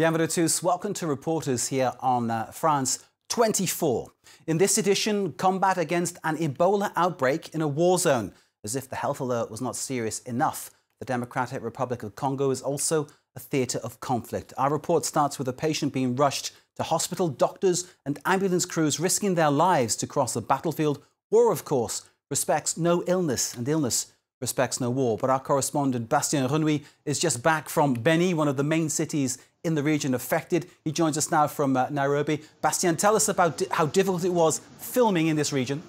Bienvenue à tous. Welcome to Reporters here on France 24. In this edition, combat against an Ebola outbreak in a war zone. As if the health alert was not serious enough, the Democratic Republic of Congo is also a theatre of conflict. Our report starts with a patient being rushed to hospital, doctors and ambulance crews risking their lives to cross the battlefield. War, of course, respects no illness, and illness respects no war. But our correspondent Bastien Renouil is just back from Beni, one of the main cities in the region affected. He joins us now from Nairobi. Bastien, tell us about how difficult it was filming in this region.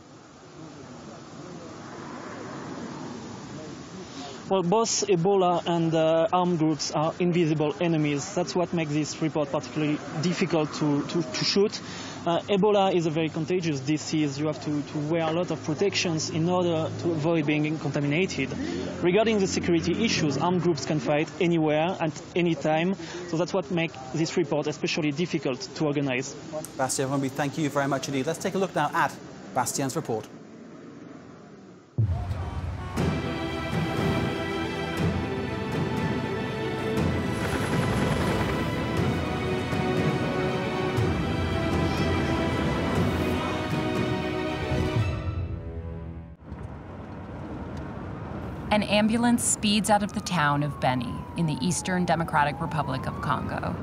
Well, both Ebola and armed groups are invisible enemies. That's what makes this report particularly difficult to shoot. Ebola is a very contagious disease. You have to wear a lot of protections in order to avoid being contaminated. Regarding the security issues, armed groups can fight anywhere at any time. So that's what makes this report especially difficult to organize. Bastien Renouil, thank you very much indeed. Let's take a look now at Bastien's report. An ambulance speeds out of the town of Beni in the Eastern Democratic Republic of Congo.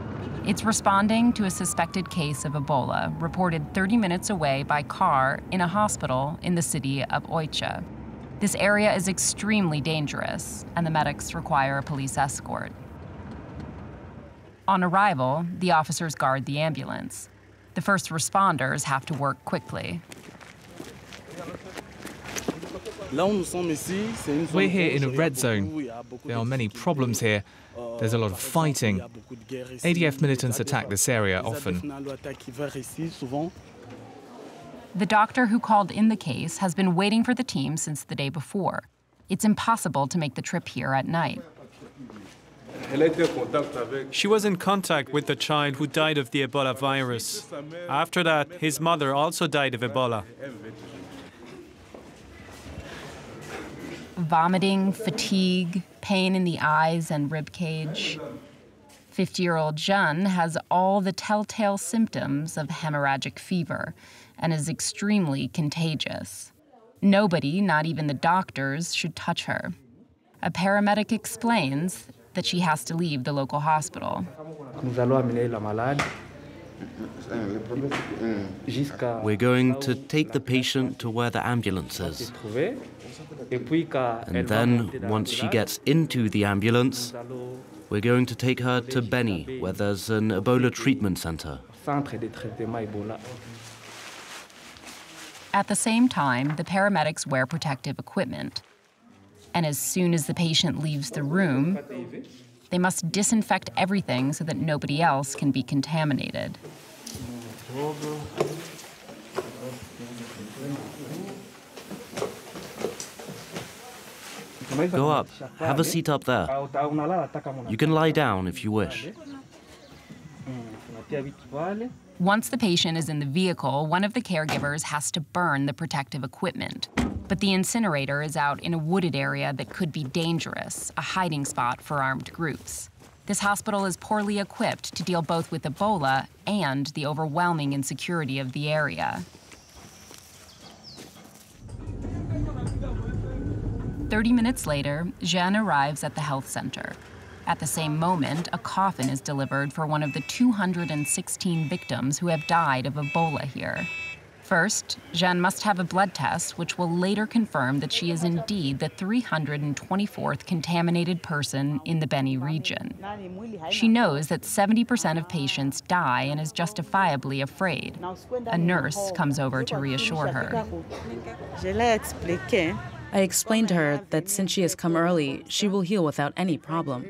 It's responding to a suspected case of Ebola reported 30 minutes away by car in a hospital in the city of Oicha. This area is extremely dangerous, and the medics require a police escort. On arrival, the officers guard the ambulance. The first responders have to work quickly. We're here in a red zone. There are many problems here. There's a lot of fighting. ADF militants attack this area often. The doctor who called in the case has been waiting for the team since the day before. It's impossible to make the trip here at night. She was in contact with the child who died of the Ebola virus. After that, his mother also died of Ebola. Vomiting, fatigue, pain in the eyes and rib cage. 50-year-old Jeanne has all the telltale symptoms of hemorrhagic fever and is extremely contagious. Nobody, not even the doctors, should touch her. A paramedic explains that she has to leave the local hospital. We're going to take the patient to where the ambulance is. And then, once she gets into the ambulance, we're going to take her to Beni, where there's an Ebola treatment center. At the same time, the paramedics wear protective equipment. And as soon as the patient leaves the room, they must disinfect everything so that nobody else can be contaminated. Go up. Have a seat up there. You can lie down if you wish. Once the patient is in the vehicle, one of the caregivers has to burn the protective equipment. But the incinerator is out in a wooded area that could be dangerous, a hiding spot for armed groups. This hospital is poorly equipped to deal both with Ebola and the overwhelming insecurity of the area. 30 minutes later, Jeanne arrives at the health center. At the same moment, a coffin is delivered for one of the 216 victims who have died of Ebola here. First, Jeanne must have a blood test, which will later confirm that she is indeed the 324th contaminated person in the Beni region. She knows that 70% of patients die and is justifiably afraid. A nurse comes over to reassure her. I explained to her that since she has come early, she will heal without any problem.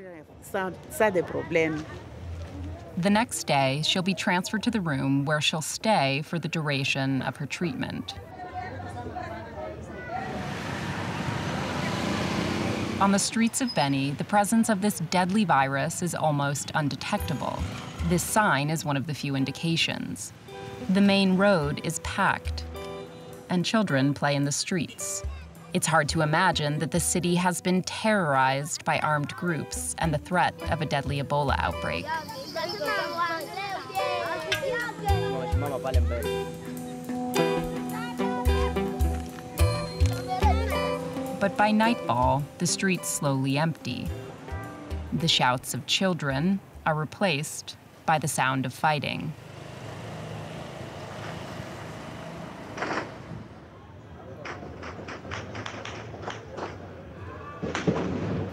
The next day, she'll be transferred to the room where she'll stay for the duration of her treatment. On the streets of Beni, the presence of this deadly virus is almost undetectable. This sign is one of the few indications. The main road is packed, and children play in the streets. It's hard to imagine that the city has been terrorized by armed groups and the threat of a deadly Ebola outbreak. But by nightfall, the streets slowly empty. The shouts of children are replaced by the sound of fighting.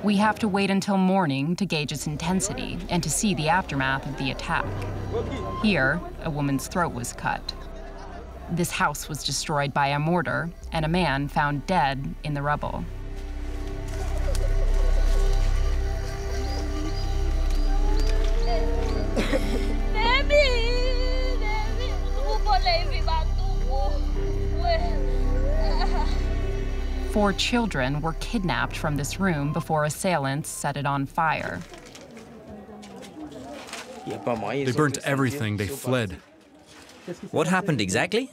We have to wait until morning to gauge its intensity and to see the aftermath of the attack. Here, a woman's throat was cut. This house was destroyed by a mortar, and a man found dead in the rubble. Four children were kidnapped from this room before assailants set it on fire. They burnt everything, they fled. What happened exactly?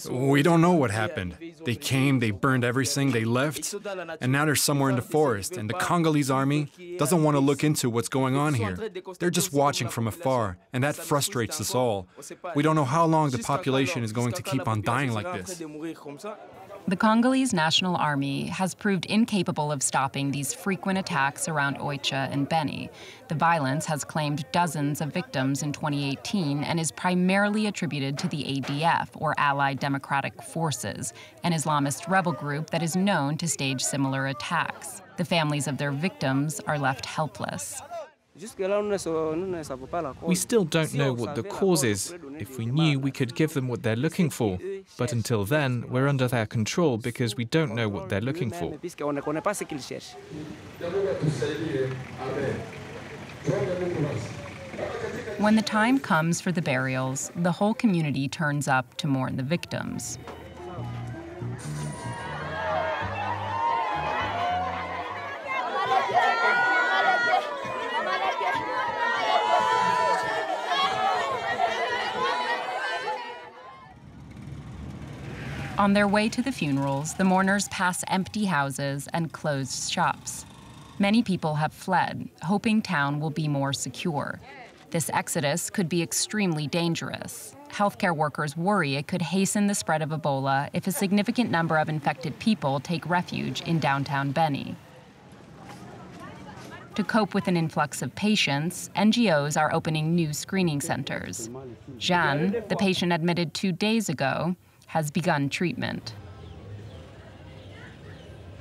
We don't know what happened. They came, they burned everything, they left, and now they're somewhere in the forest, and the Congolese army doesn't want to look into what's going on here. They're just watching from afar, and that frustrates us all. We don't know how long the population is going to keep on dying like this. The Congolese National Army has proved incapable of stopping these frequent attacks around Oicha and Beni. The violence has claimed dozens of victims in 2018 and is primarily attributed to the ADF, or Allied Democratic Forces, an Islamist rebel group that is known to stage similar attacks. The families of their victims are left helpless. We still don't know what the cause is. If we knew, we could give them what they're looking for. But until then, we're under their control because we don't know what they're looking for. When the time comes for the burials, the whole community turns up to mourn the victims. On their way to the funerals, the mourners pass empty houses and closed shops. Many people have fled, hoping town will be more secure. This exodus could be extremely dangerous. Healthcare workers worry it could hasten the spread of Ebola if a significant number of infected people take refuge in downtown Beni. To cope with an influx of patients, NGOs are opening new screening centers. Jeanne, the patient admitted 2 days ago, has begun treatment.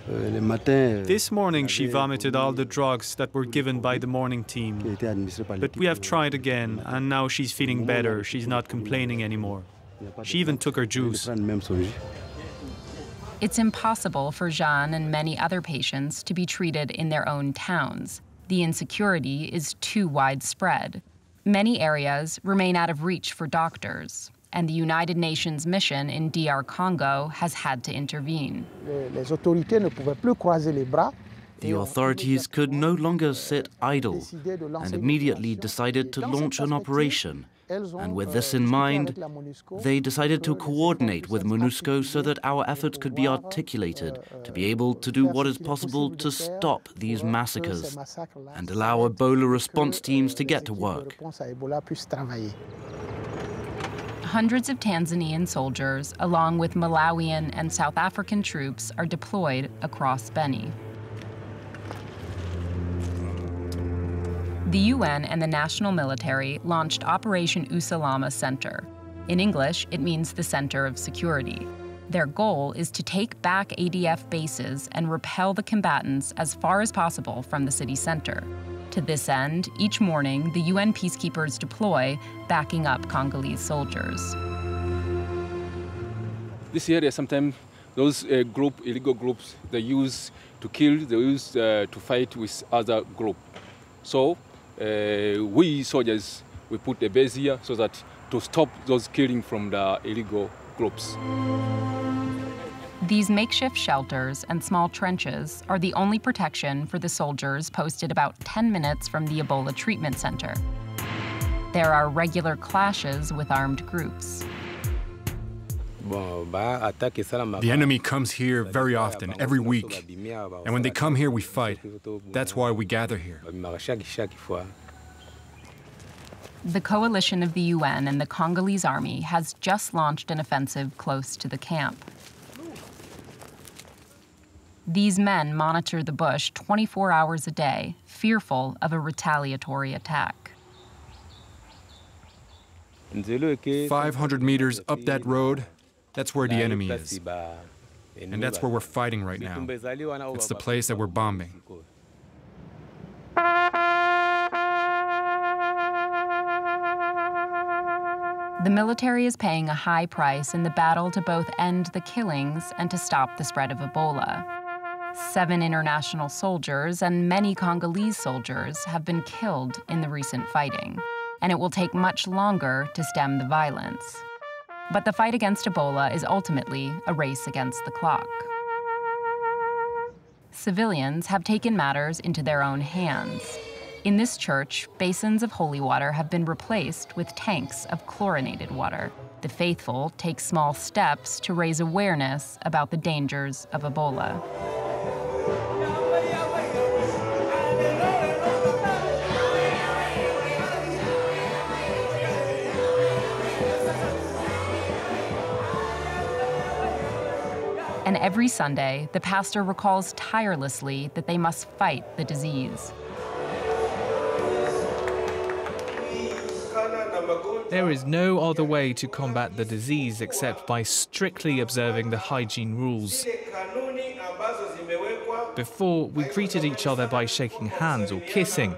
This morning she vomited all the drugs that were given by the morning team. But we have tried again, and now she's feeling better. She's not complaining anymore. She even took her juice. It's impossible for Jeanne and many other patients to be treated in their own towns. The insecurity is too widespread. Many areas remain out of reach for doctors, and the United Nations mission in DR Congo has had to intervene. The authorities could no longer sit idle and immediately decided to launch an operation. And with this in mind, they decided to coordinate with MONUSCO so that our efforts could be articulated to be able to do what is possible to stop these massacres and allow Ebola response teams to get to work. Hundreds of Tanzanian soldiers, along with Malawian and South African troops, are deployed across Beni. The UN and the national military launched Operation ISA Lama Center. In English, it means the Center of Security. Their goal is to take back ADF bases and repel the combatants as far as possible from the city center. To this end, each morning, the UN peacekeepers deploy, backing up Congolese soldiers. This area, sometimes those illegal groups, they use to kill, they use to fight with other groups. So we soldiers, we put a base here so that to stop those killing from the illegal groups. These makeshift shelters and small trenches are the only protection for the soldiers posted about 10 minutes from the Ebola treatment center. There are regular clashes with armed groups. The enemy comes here very often, every week. And when they come here, we fight. That's why we gather here. The coalition of the UN and the Congolese army has just launched an offensive close to the camp. These men monitor the bush 24 hours a day, fearful of a retaliatory attack. 500 meters up that road, that's where the enemy is. And that's where we're fighting right now. It's the place that we're bombing. The military is paying a high price in the battle to both end the killings and to stop the spread of Ebola. 7 international soldiers and many Congolese soldiers have been killed in the recent fighting, and it will take much longer to stem the violence. But the fight against Ebola is ultimately a race against the clock. Civilians have taken matters into their own hands. In this church, basins of holy water have been replaced with tanks of chlorinated water. The faithful take small steps to raise awareness about the dangers of Ebola. And every Sunday, the pastor recalls tirelessly that they must fight the disease. There is no other way to combat the disease except by strictly observing the hygiene rules. Before, we greeted each other by shaking hands or kissing.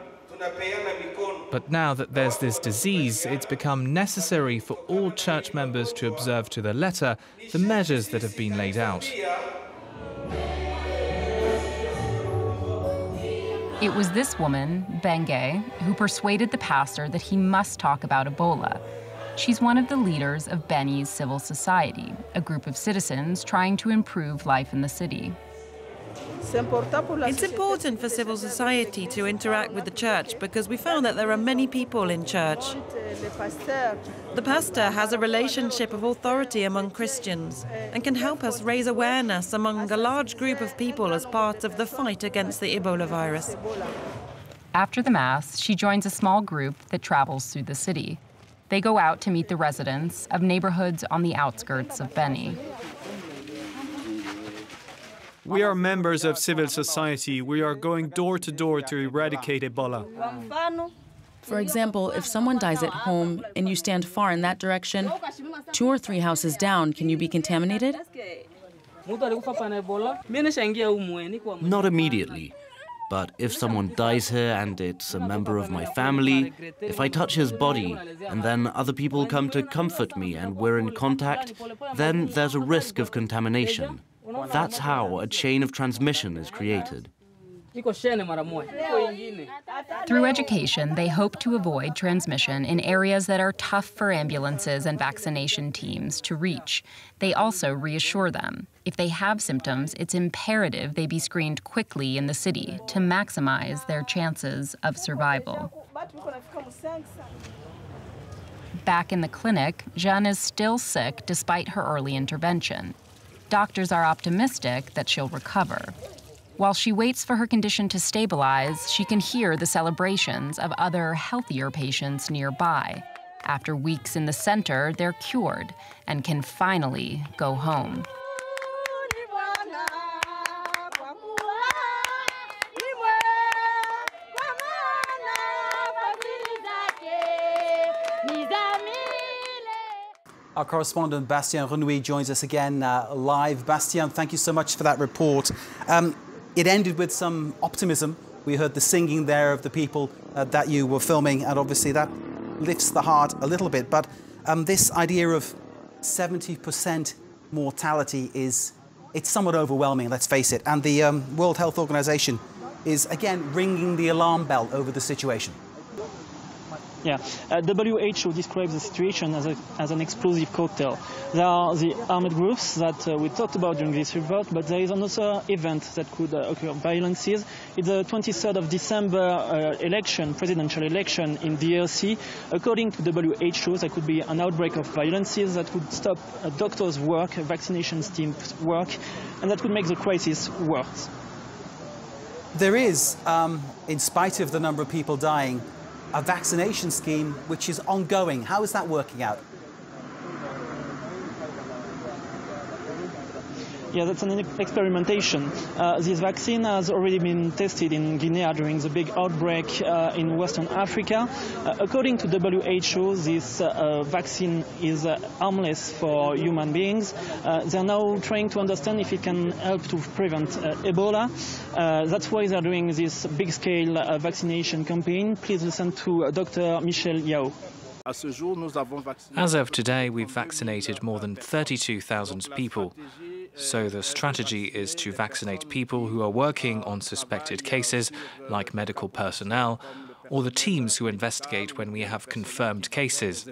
But now that there's this disease, it's become necessary for all church members to observe to the letter the measures that have been laid out. It was this woman, Benge, who persuaded the pastor that he must talk about Ebola. She's one of the leaders of Beni's civil society, a group of citizens trying to improve life in the city. It's important for civil society to interact with the church because we found that there are many people in church. The pastor has a relationship of authority among Christians and can help us raise awareness among a large group of people as part of the fight against the Ebola virus. After the Mass, she joins a small group that travels through the city. They go out to meet the residents of neighborhoods on the outskirts of Beni. We are members of civil society. We are going door to door to eradicate Ebola. For example, if someone dies at home and you stand far in that direction, 2 or 3 houses down, can you be contaminated? Not immediately. But if someone dies here and it's a member of my family, if I touch his body and then other people come to comfort me and we're in contact, then there's a risk of contamination. That's how a chain of transmission is created. Through education, they hope to avoid transmission in areas that are tough for ambulances and vaccination teams to reach. They also reassure them. If they have symptoms, it's imperative they be screened quickly in the city to maximize their chances of survival. Back in the clinic, Jeanne is still sick despite her early intervention. Doctors are optimistic that she'll recover. While she waits for her condition to stabilize, she can hear the celebrations of other healthier patients nearby. After weeks in the center, they're cured and can finally go home. Our correspondent Bastien Renouil joins us again live. Bastien, thank you so much for that report. It ended with some optimism. We heard the singing there of the people that you were filming, and obviously that lifts the heart a little bit. But this idea of 70% mortality it's somewhat overwhelming, let's face it. And the World Health Organization is, again, ringing the alarm bell over the situation. Yeah, WHO describes the situation as an explosive cocktail. There are the armed groups that we talked about during this report, but there is another event that could occur, violences. It's the 23rd of December presidential election in DRC. According to WHO, there could be an outbreak of violences that could stop doctors' work, vaccination teams' work, and that could make the crisis worse. There is, in spite of the number of people dying, a vaccination scheme which is ongoing. How is that working out? Yeah, that's an experimentation. This vaccine has already been tested in Guinea during the big outbreak in Western Africa. According to WHO, this vaccine is harmless for human beings. They're now trying to understand if it can help to prevent Ebola. That's why they're doing this big-scale vaccination campaign. Please listen to Dr. Michel Yao. As of today, we've vaccinated more than 32,000 people. So the strategy is to vaccinate people who are working on suspected cases, like medical personnel, or the teams who investigate when we have confirmed cases.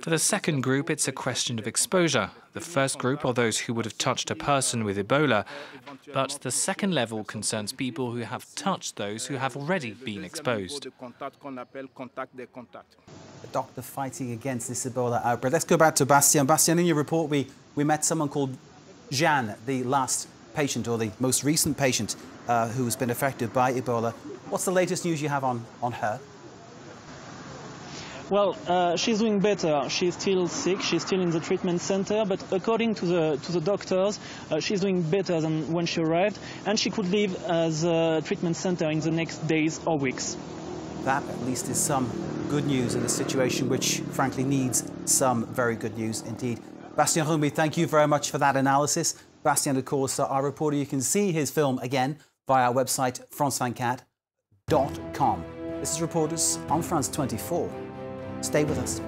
For the second group, it's a question of exposure. The first group are those who would have touched a person with Ebola, but the second level concerns people who have touched those who have already been exposed. A doctor fighting against this Ebola outbreak. Let's go back to Bastien. Bastien, in your report, we met someone called Jeanne, the last patient or the most recent patient who's been affected by Ebola. What's the latest news you have on her? Well, she's doing better. She's still sick. She's still in the treatment center. But according to the doctors, she's doing better than when she arrived, and she could leave the treatment center in the next days or weeks. That, at least, is some good news in a situation which, frankly, needs some very good news indeed. Bastien Renouil, thank you very much for that analysis. Bastien, of course, our reporter. You can see his film again via our website, france24.com. This is Reporters on France 24. Stay with us.